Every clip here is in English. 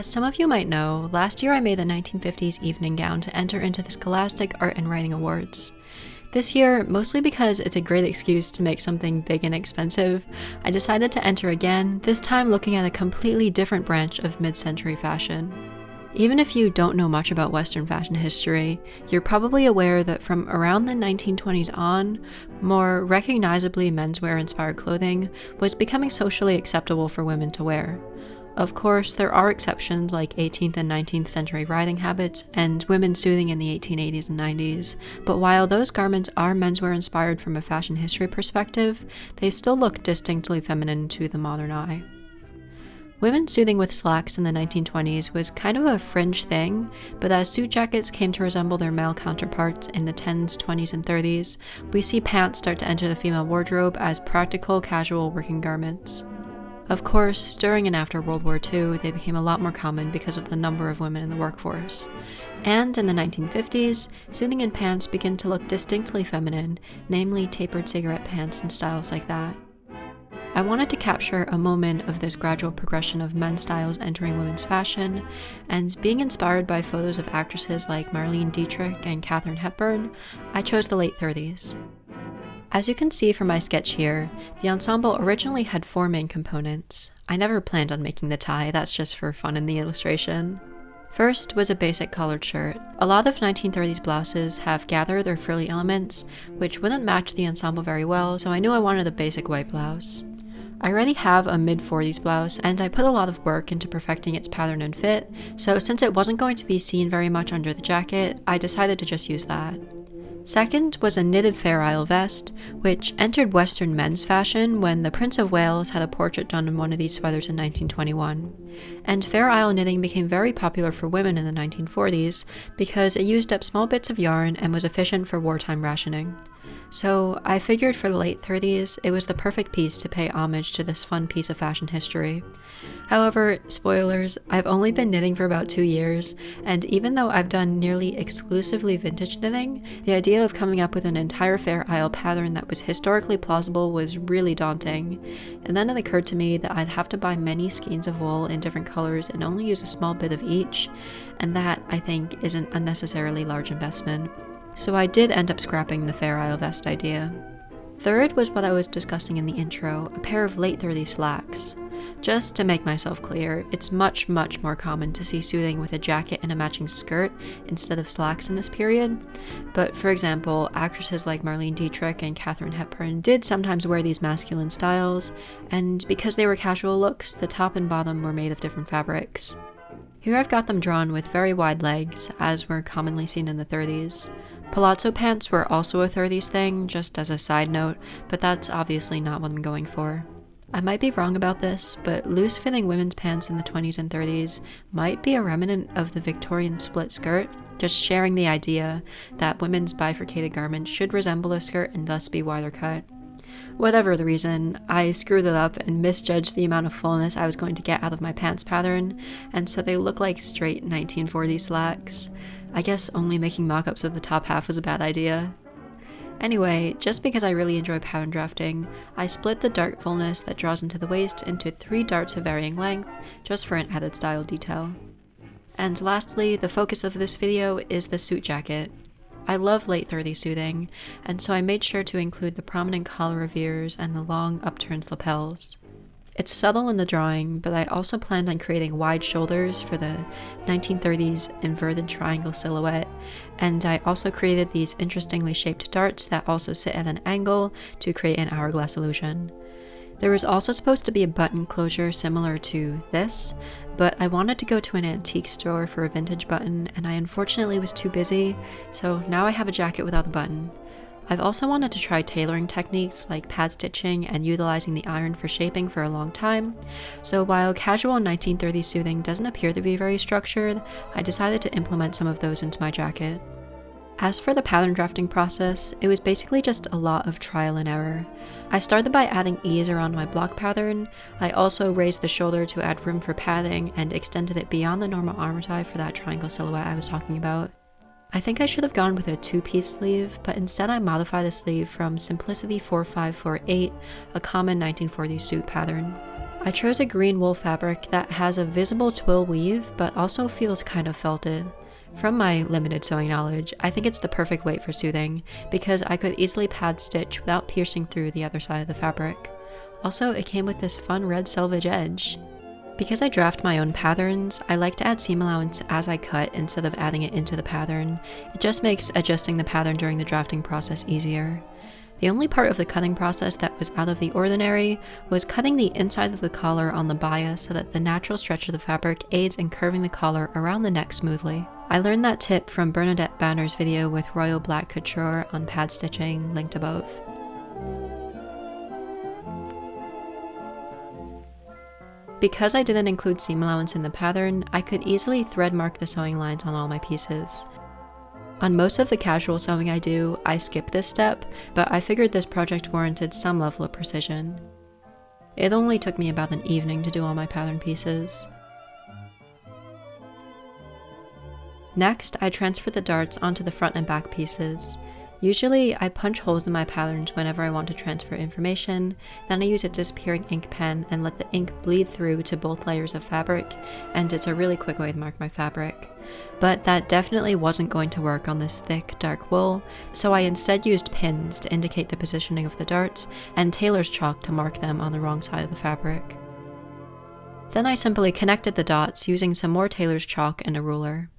As some of you might know, last year I made a 1950s evening gown to enter into the Scholastic Art and Writing Awards. This year, mostly because it's a great excuse to make something big and expensive, I decided to enter again, this time looking at a completely different branch of mid-century fashion. Even if you don't know much about Western fashion history, you're probably aware that from around the 1920s on, more recognizably menswear-inspired clothing was becoming socially acceptable for women to wear. Of course, there are exceptions like 18th and 19th century riding habits and women's suiting in the 1880s and 90s, but while those garments are menswear inspired from a fashion history perspective, they still look distinctly feminine to the modern eye. Women suiting with slacks in the 1920s was kind of a fringe thing, but as suit jackets came to resemble their male counterparts in the 10s, 20s, and 30s, we see pants start to enter the female wardrobe as practical, casual working garments. Of course, during and after World War II, they became a lot more common because of the number of women in the workforce. And in the 1950s, suiting and pants began to look distinctly feminine, namely tapered cigarette pants and styles like that. I wanted to capture a moment of this gradual progression of men's styles entering women's fashion, and being inspired by photos of actresses like Marlene, Dietrich, and Katharine Hepburn, I chose the late 30s. As you can see from my sketch here, the ensemble originally had 4 main components. I never planned on making the tie, that's just for fun in the illustration. First was a basic collared shirt. A lot of 1930s blouses have gathered or frilly elements, which wouldn't match the ensemble very well, so I knew I wanted a basic white blouse. I already have a mid-40s blouse, and I put a lot of work into perfecting its pattern and fit, so since it wasn't going to be seen very much under the jacket, I decided to just use that. Second was a knitted Fair Isle vest, which entered Western men's fashion when the Prince of Wales had a portrait done in one of these sweaters in 1921. And Fair Isle knitting became very popular for women in the 1940s because it used up small bits of yarn and was efficient for wartime rationing. So I figured for the late 30s, it was the perfect piece to pay homage to this fun piece of fashion history. However, spoilers, I've only been knitting for about 2 years, and even though I've done nearly exclusively vintage knitting, the idea of coming up with an entire Fair Isle pattern that was historically plausible was really daunting. And then it occurred to me that I'd have to buy many skeins of wool in different colors and only use a small bit of each, and that, I think, is an unnecessarily large investment. So I did end up scrapping the Fair Isle vest idea. Third was what I was discussing in the intro, a pair of late 30s slacks. Just to make myself clear, it's much more common to see suiting with a jacket and a matching skirt instead of slacks in this period. But for example, actresses like Marlene Dietrich and Katharine Hepburn did sometimes wear these masculine styles, and because they were casual looks, the top and bottom were made of different fabrics. Here I've got them drawn with very wide legs, as were commonly seen in the 30s. Palazzo pants were also a 30s thing, just as a side note, but that's obviously not what I'm going for. I might be wrong about this, but loose-fitting women's pants in the 20s and 30s might be a remnant of the Victorian split skirt, just sharing the idea that women's bifurcated garments should resemble a skirt and thus be wider cut. Whatever the reason, I screwed it up and misjudged the amount of fullness I was going to get out of my pants pattern, and so they look like straight 1940s slacks. I guess only making mock-ups of the top half was a bad idea. Anyway, just because I really enjoy pattern drafting, I split the dart fullness that draws into the waist into 3 darts of varying length, just for an added style detail. And lastly, the focus of this video is the suit jacket. I love late 30s suiting, and so I made sure to include the prominent collar reveres and the long upturned lapels. It's subtle in the drawing, but I also planned on creating wide shoulders for the 1930s inverted triangle silhouette, and I also created these interestingly shaped darts that also sit at an angle to create an hourglass illusion. There was also supposed to be a button closure similar to this, but I wanted to go to an antique store for a vintage button, and I unfortunately was too busy, so now I have a jacket without the button. I've also wanted to try tailoring techniques like pad stitching and utilizing the iron for shaping for a long time, so while casual 1930s suiting doesn't appear to be very structured, I decided to implement some of those into my jacket. As for the pattern drafting process, it was basically just a lot of trial and error. I started by adding ease around my block pattern. I also raised the shoulder to add room for padding and extended it beyond the normal armor tie for that triangle silhouette I was talking about. I think I should have gone with a 2-piece sleeve, but instead I modified the sleeve from Simplicity 4548, a common 1940s suit pattern. I chose a green wool fabric that has a visible twill weave, but also feels kind of felted. From my limited sewing knowledge, I think it's the perfect weight for soothing, because I could easily pad stitch without piercing through the other side of the fabric. Also, it came with this fun red selvage edge. Because I draft my own patterns, I like to add seam allowance as I cut instead of adding it into the pattern. It just makes adjusting the pattern during the drafting process easier. The only part of the cutting process that was out of the ordinary was cutting the inside of the collar on the bias so that the natural stretch of the fabric aids in curving the collar around the neck smoothly. I learned that tip from Bernadette Banner's video with Royal Black Couture on pad stitching, linked above. Because I didn't include seam allowance in the pattern, I could easily thread mark the sewing lines on all my pieces. On most of the casual sewing I do, I skip this step, but I figured this project warranted some level of precision. It only took me about an evening to do all my pattern pieces. Next, I transfer the darts onto the front and back pieces. Usually, I punch holes in my patterns whenever I want to transfer information, then I use a disappearing ink pen and let the ink bleed through to both layers of fabric, and it's a really quick way to mark my fabric. But that definitely wasn't going to work on this thick, dark wool, so I instead used pins to indicate the positioning of the darts, and tailor's chalk to mark them on the wrong side of the fabric. Then I simply connected the dots using some more tailor's chalk and a ruler.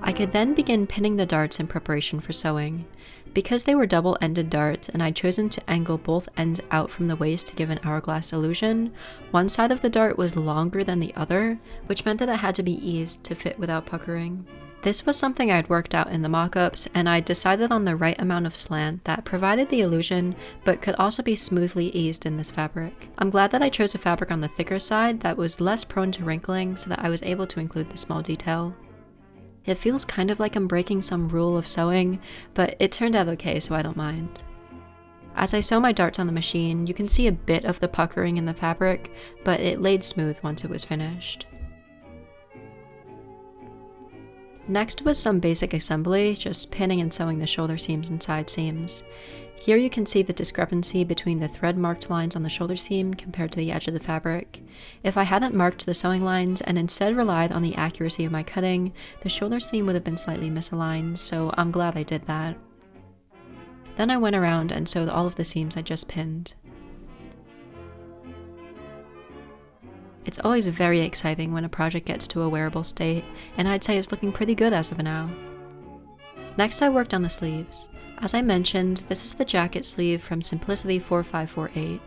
I could then begin pinning the darts in preparation for sewing. Because they were double-ended darts and I'd chosen to angle both ends out from the waist to give an hourglass illusion, one side of the dart was longer than the other, which meant that it had to be eased to fit without puckering. This was something I'd worked out in the mock-ups, and I decided on the right amount of slant that provided the illusion but could also be smoothly eased in this fabric. I'm glad that I chose a fabric on the thicker side that was less prone to wrinkling so that I was able to include the small detail. It feels kind of like I'm breaking some rule of sewing, but it turned out okay, so I don't mind. As I sew my darts on the machine, you can see a bit of the puckering in the fabric, but it laid smooth once it was finished. Next was some basic assembly, just pinning and sewing the shoulder seams and side seams. Here you can see the discrepancy between the thread marked lines on the shoulder seam compared to the edge of the fabric. If I hadn't marked the sewing lines and instead relied on the accuracy of my cutting, the shoulder seam would have been slightly misaligned, so I'm glad I did that. Then I went around and sewed all of the seams I just pinned. It's always very exciting when a project gets to a wearable state, and I'd say it's looking pretty good as of now. Next I worked on the sleeves. As I mentioned, this is the jacket sleeve from Simplicity 4548.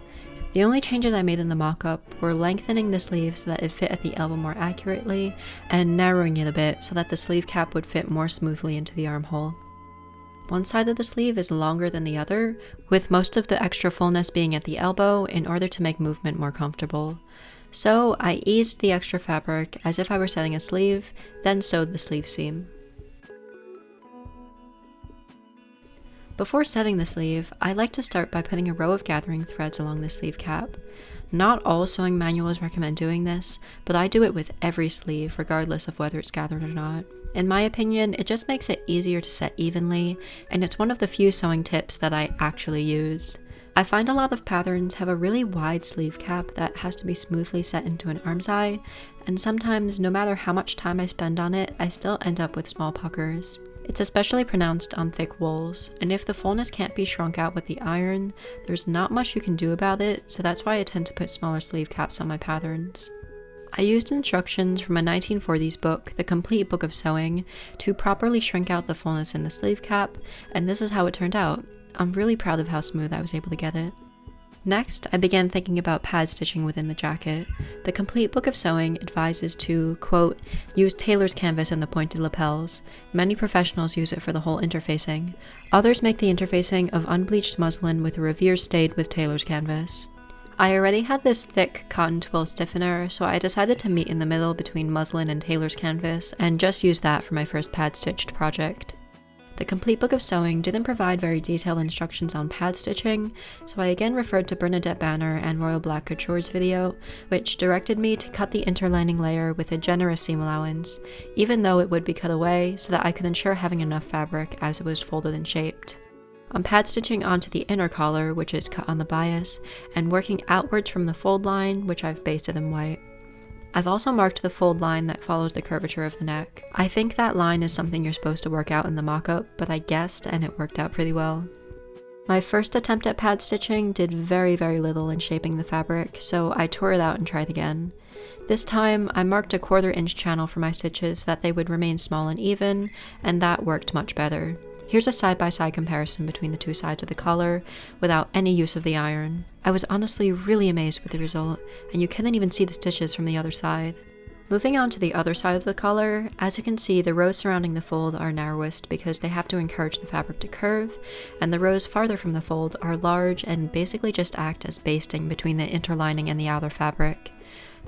The only changes I made in the mock-up were lengthening the sleeve so that it fit at the elbow more accurately, and narrowing it a bit so that the sleeve cap would fit more smoothly into the armhole. One side of the sleeve is longer than the other, with most of the extra fullness being at the elbow in order to make movement more comfortable. So I eased the extra fabric as if I were setting a sleeve, then sewed the sleeve seam. Before setting the sleeve, I like to start by putting a row of gathering threads along the sleeve cap. Not all sewing manuals recommend doing this, but I do it with every sleeve regardless of whether it's gathered or not. In my opinion, it just makes it easier to set evenly, and it's one of the few sewing tips that I actually use. I find a lot of patterns have a really wide sleeve cap that has to be smoothly set into an arm's eye, and sometimes no matter how much time I spend on it, I still end up with small puckers. It's especially pronounced on thick wools, and if the fullness can't be shrunk out with the iron, there's not much you can do about it, so that's why I tend to put smaller sleeve caps on my patterns. I used instructions from a 1940s book, The Complete Book of Sewing, to properly shrink out the fullness in the sleeve cap, and this is how it turned out. I'm really proud of how smooth I was able to get it. Next, I began thinking about pad stitching within the jacket. The Complete Book of Sewing advises to, quote, use tailor's canvas in the pointed lapels. Many professionals use it for the whole interfacing. Others make the interfacing of unbleached muslin with a revers stayed with tailor's canvas. I already had this thick cotton twill stiffener, so I decided to meet in the middle between muslin and tailor's canvas and just use that for my first pad stitched project. The complete book of sewing didn't provide very detailed instructions on pad stitching, so I again referred to Bernadette Banner and Royal Black Couture's video, which directed me to cut the interlining layer with a generous seam allowance, even though it would be cut away so that I could ensure having enough fabric as it was folded and shaped. I'm pad stitching onto the inner collar, which is cut on the bias, and working outwards from the fold line, which I've basted in white. I've also marked the fold line that follows the curvature of the neck. I think that line is something you're supposed to work out in the mock-up, but I guessed and it worked out pretty well. My first attempt at pad stitching did very little in shaping the fabric, so I tore it out and tried again. This time, I marked a 1/4 inch channel for my stitches so that they would remain small and even, and that worked much better. Here's a side-by-side comparison between the two sides of the collar without any use of the iron. I was honestly really amazed with the result, and you couldn't even see the stitches from the other side. Moving on to the other side of the collar, as you can see, the rows surrounding the fold are narrowest because they have to encourage the fabric to curve, and the rows farther from the fold are large and basically just act as basting between the interlining and the outer fabric.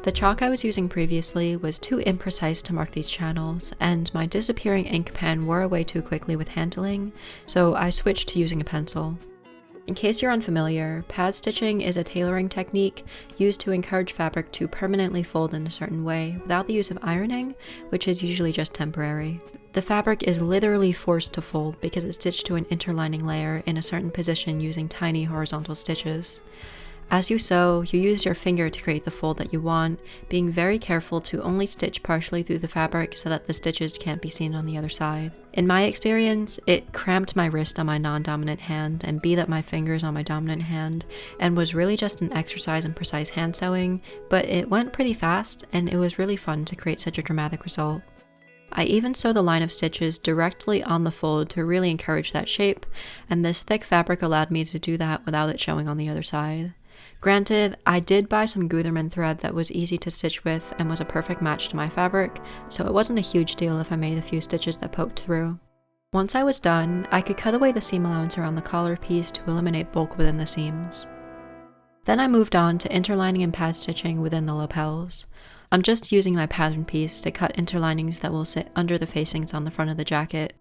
The chalk I was using previously was too imprecise to mark these channels, and my disappearing ink pen wore away too quickly with handling, so I switched to using a pencil. In case you're unfamiliar, pad stitching is a tailoring technique used to encourage fabric to permanently fold in a certain way without the use of ironing, which is usually just temporary. The fabric is literally forced to fold because it's stitched to an interlining layer in a certain position using tiny horizontal stitches. As you sew, you use your finger to create the fold that you want, being very careful to only stitch partially through the fabric so that the stitches can't be seen on the other side. In my experience, it cramped my wrist on my non-dominant hand and beat up my fingers on my dominant hand, and was really just an exercise in precise hand sewing, but it went pretty fast and it was really fun to create such a dramatic result. I even sewed the line of stitches directly on the fold to really encourage that shape, and this thick fabric allowed me to do that without it showing on the other side. Granted, I did buy some Gutermann thread that was easy to stitch with and was a perfect match to my fabric, so it wasn't a huge deal if I made a few stitches that poked through. Once I was done, I could cut away the seam allowance around the collar piece to eliminate bulk within the seams. Then I moved on to interlining and pad stitching within the lapels. I'm just using my pattern piece to cut interlinings that will sit under the facings on the front of the jacket.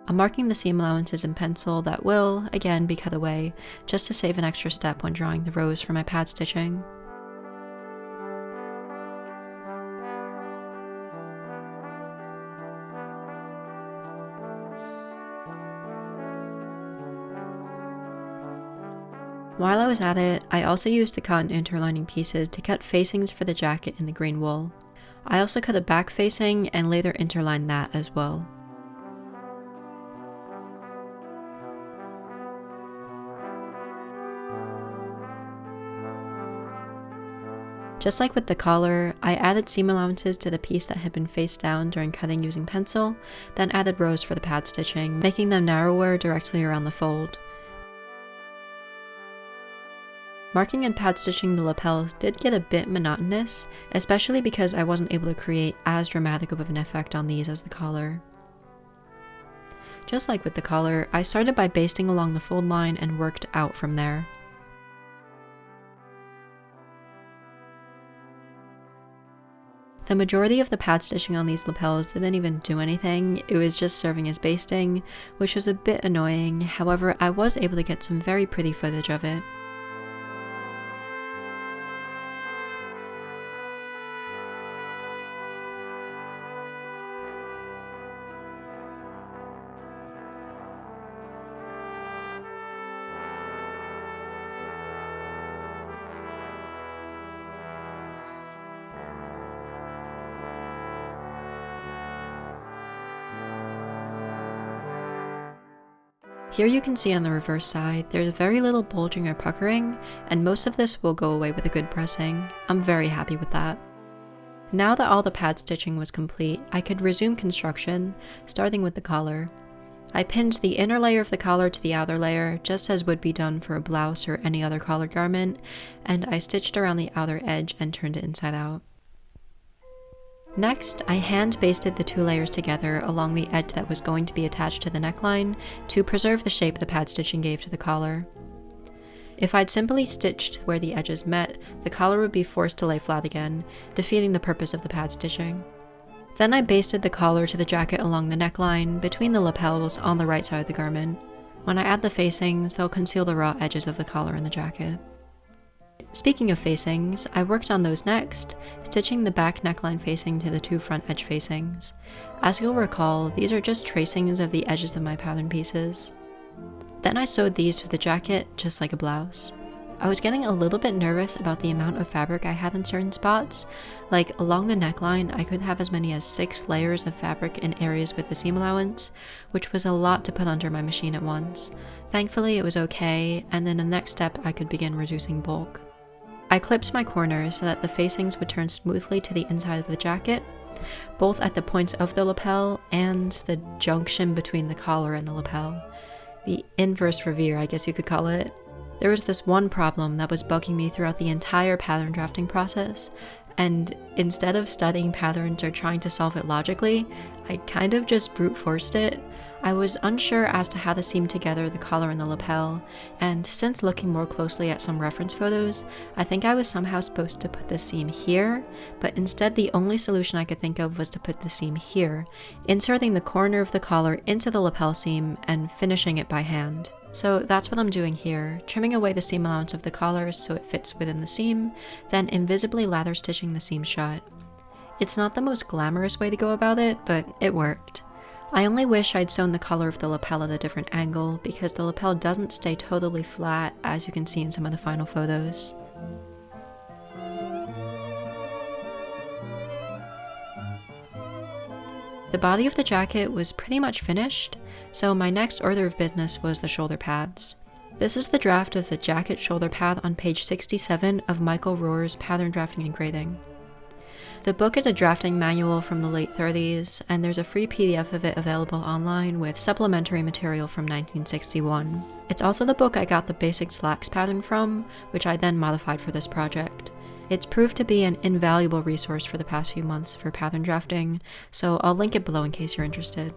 I'm marking the seam allowances in pencil that will, again, be cut away, just to save an extra step when drawing the rows for my pad stitching. While I was at it, I also used the cotton interlining pieces to cut facings for the jacket in the green wool. I also cut a back facing and later interlined that as well. Just like with the collar, I added seam allowances to the piece that had been face down during cutting using pencil, then added rows for the pad stitching, making them narrower directly around the fold. Marking and pad stitching the lapels did get a bit monotonous, especially because I wasn't able to create as dramatic of an effect on these as the collar. Just like with the collar, I started by basting along the fold line and worked out from there. The majority of the pad stitching on these lapels didn't even do anything, it was just serving as basting, which was a bit annoying. However, I was able to get some very pretty footage of it. Here you can see on the reverse side, there's very little bulging or puckering, and most of this will go away with a good pressing. I'm very happy with that. Now that all the pad stitching was complete, I could resume construction, starting with the collar. I pinned the inner layer of the collar to the outer layer, just as would be done for a blouse or any other collared garment, and I stitched around the outer edge and turned it inside out. Next, I hand basted the two layers together along the edge that was going to be attached to the neckline to preserve the shape the pad stitching gave to the collar. If I'd simply stitched where the edges met, the collar would be forced to lay flat again, defeating the purpose of the pad stitching. Then I basted the collar to the jacket along the neckline, between the lapels on the right side of the garment. When I add the facings, they'll conceal the raw edges of the collar and the jacket. Speaking of facings, I worked on those next, stitching the back neckline facing to the 2 front edge facings. As you'll recall, these are just tracings of the edges of my pattern pieces. Then I sewed these to the jacket, just like a blouse. I was getting a little bit nervous about the amount of fabric I had in certain spots. Like, along the neckline, I could have as many as 6 layers of fabric in areas with the seam allowance, which was a lot to put under my machine at once. Thankfully, it was okay, and then the next step I could begin reducing bulk. I clipped my corners so that the facings would turn smoothly to the inside of the jacket, both at the points of the lapel and the junction between the collar and the lapel. The inverse revere, I guess you could call it. There was this one problem that was bugging me throughout the entire pattern drafting process, and instead of studying patterns or trying to solve it logically, I kind of just brute forced it. I was unsure as to how to seam together the collar and the lapel, and since looking more closely at some reference photos, I think I was somehow supposed to put the seam here, but instead the only solution I could think of was to put the seam here, inserting the corner of the collar into the lapel seam and finishing it by hand. So that's what I'm doing here, trimming away the seam allowance of the collar so it fits within the seam, then invisibly lather stitching the seam shut. It's not the most glamorous way to go about it, but it worked. I only wish I'd sewn the collar of the lapel at a different angle, because the lapel doesn't stay totally flat, as you can see in some of the final photos. The body of the jacket was pretty much finished, so my next order of business was the shoulder pads. This is the draft of the jacket shoulder pad on page 67 of Michael Rohr's Pattern Drafting and Grading. The book is a drafting manual from the late 30s, and there's a free PDF of it available online with supplementary material from 1961. It's also the book I got the basic slacks pattern from, which I then modified for this project. It's proved to be an invaluable resource for the past few months for pattern drafting, so I'll link it below in case you're interested.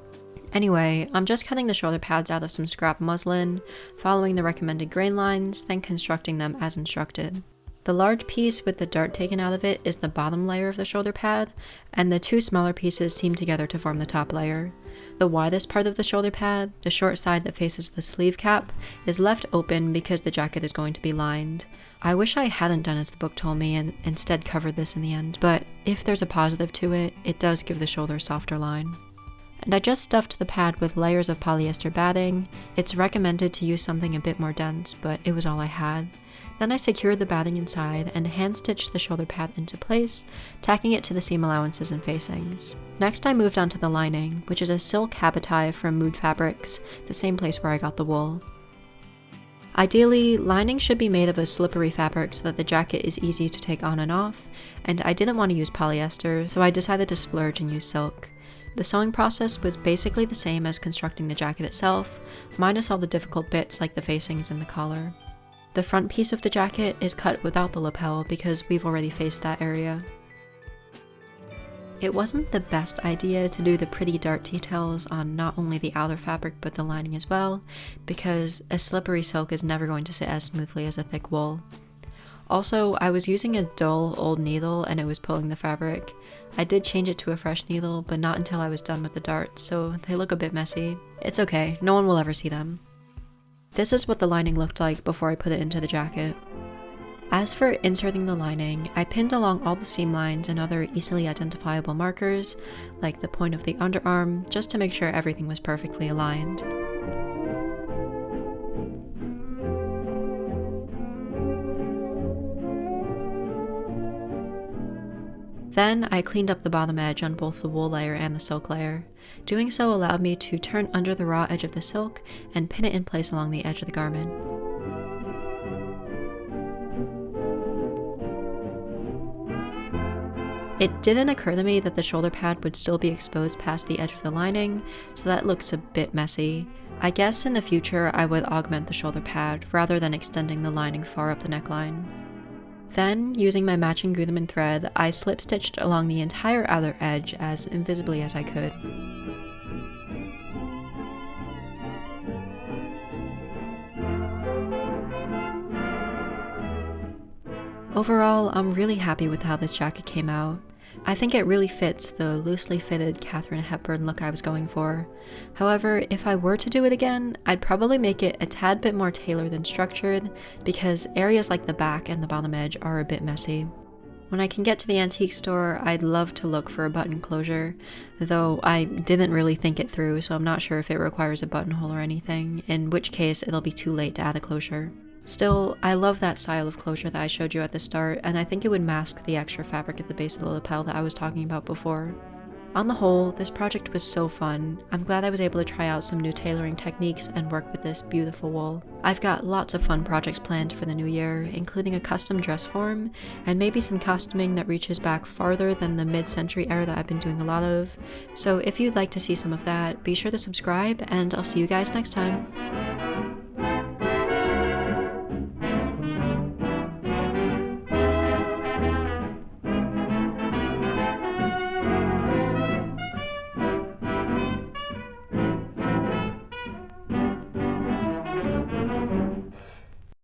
Anyway, I'm just cutting the shoulder pads out of some scrap muslin, following the recommended grain lines, then constructing them as instructed. The large piece with the dart taken out of it is the bottom layer of the shoulder pad, and the 2 smaller pieces seam together to form the top layer. The widest part of the shoulder pad, the short side that faces the sleeve cap, is left open because the jacket is going to be lined. I wish I hadn't done as the book told me and instead covered this in the end, but if there's a positive to it, it does give the shoulder a softer line. And I just stuffed the pad with layers of polyester batting. It's recommended to use something a bit more dense, but it was all I had. Then I secured the batting inside and hand-stitched the shoulder pad into place, tacking it to the seam allowances and facings. Next I moved on to the lining, which is a silk habitai from Mood Fabrics, the same place where I got the wool. Ideally, lining should be made of a slippery fabric so that the jacket is easy to take on and off, and I didn't want to use polyester, so I decided to splurge and use silk. The sewing process was basically the same as constructing the jacket itself, minus all the difficult bits like the facings and the collar. The front piece of the jacket is cut without the lapel because we've already faced that area. It wasn't the best idea to do the pretty dart details on not only the outer fabric but the lining as well, because a slippery silk is never going to sit as smoothly as a thick wool. Also, I was using a dull old needle and it was pulling the fabric. I did change it to a fresh needle, but not until I was done with the darts, so they look a bit messy. It's okay, no one will ever see them. This is what the lining looked like before I put it into the jacket. As for inserting the lining, I pinned along all the seam lines and other easily identifiable markers, like the point of the underarm, just to make sure everything was perfectly aligned. Then I cleaned up the bottom edge on both the wool layer and the silk layer. Doing so allowed me to turn under the raw edge of the silk and pin it in place along the edge of the garment. It didn't occur to me that the shoulder pad would still be exposed past the edge of the lining, so that looks a bit messy. I guess in the future I would augment the shoulder pad rather than extending the lining far up the neckline. Then, using my matching Gutermann thread, I slip-stitched along the entire outer edge as invisibly as I could. Overall, I'm really happy with how this jacket came out. I think it really fits the loosely fitted Katharine Hepburn look I was going for. However, if I were to do it again, I'd probably make it a tad bit more tailored than structured, because areas like the back and the bottom edge are a bit messy. When I can get to the antique store, I'd love to look for a button closure, though I didn't really think it through, so I'm not sure if it requires a buttonhole or anything, in which case it'll be too late to add a closure. Still, I love that style of closure that I showed you at the start, and I think it would mask the extra fabric at the base of the lapel that I was talking about before. On the whole, this project was so fun. I'm glad I was able to try out some new tailoring techniques and work with this beautiful wool. I've got lots of fun projects planned for the new year, including a custom dress form, and maybe some costuming that reaches back farther than the mid-century era that I've been doing a lot of. So if you'd like to see some of that, be sure to subscribe, and I'll see you guys next time.